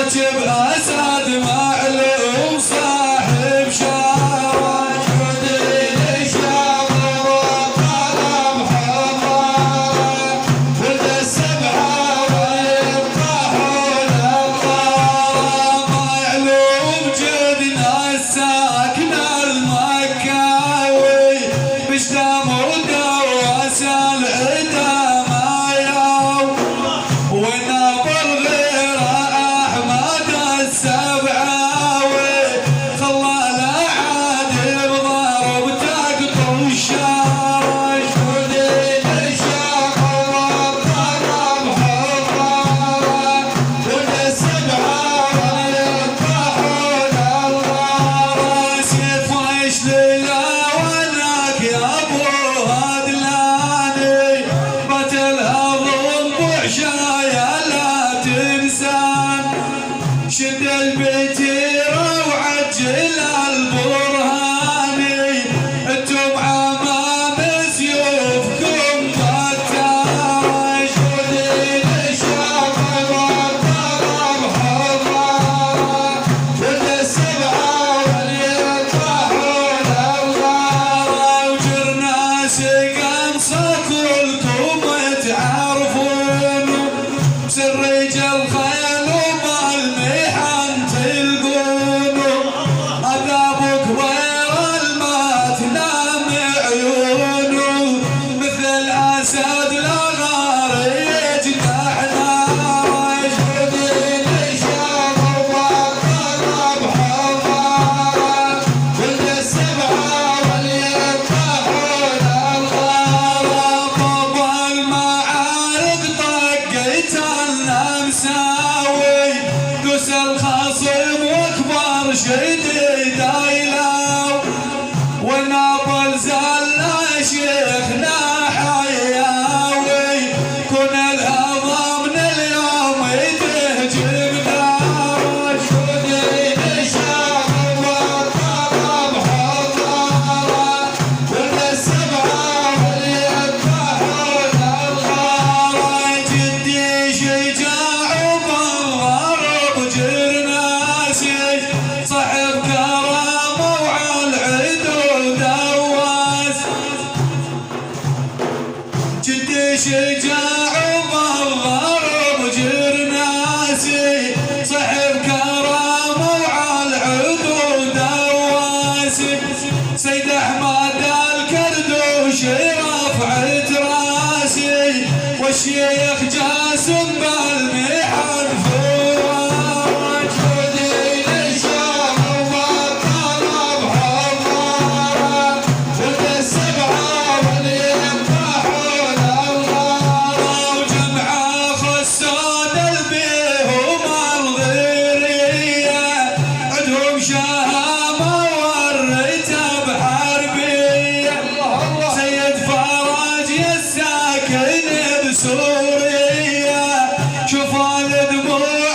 راكب اسد معلوم صاحب شارع جودي الشام والقلم حضر ولد السبعه ويطاحون الغرام معلوم جدنا الساكن المكاوي بشتام ودوس العدا ما يوم ونابل غير احمد السبعاوي خلى العادل ضرب تقطع الشارع جودي الشام والقلم حضر ولد السبعه ويطاحون الغرام سيف وشليله وناك يا ابو هدلاني قتلها ضم وعشايا لا تنسان شد البتيره وعجل البرهاني انتم امام سيوفكم قتال جودي الشام والقلم حضر ولد السبعه وليطاحون الغرام وجرناس قنصه كلكم تعرفون سر الخيل وبالمحن تلقون عذابك غير الما تنام عيونه مثل اسد الاغار يجدعنا جودي الشام والقلم حضر ولد السبعه وليطاحون الغرام بابا المعارك طقيت النمساوي دوس الخصم واكبر شديد ايلاو ونابل زل شيخنا حياوي كن الهضم من اليوم تهجم دار جودي الشام والقلم حضر ولد السبعه وليطاحون الغرام جدي شجاع وبالغرب جرناسي صاحب كرامه وعلى العدو دواس جدي شجاع وبالغرب جرناسي صاحب كرامه وعلى العدو دواس سيد احمد الكردوش رفعت راسي والشيخ جاسم بالمحن فراج جودي الشام والقلم حضر ولد السبعه وليطاحون الغرام وجمعه خسون البيهم الغيريه عندهم شهامه والرتب حربيه سيد فرج الساكن بسوريا شوف الدموع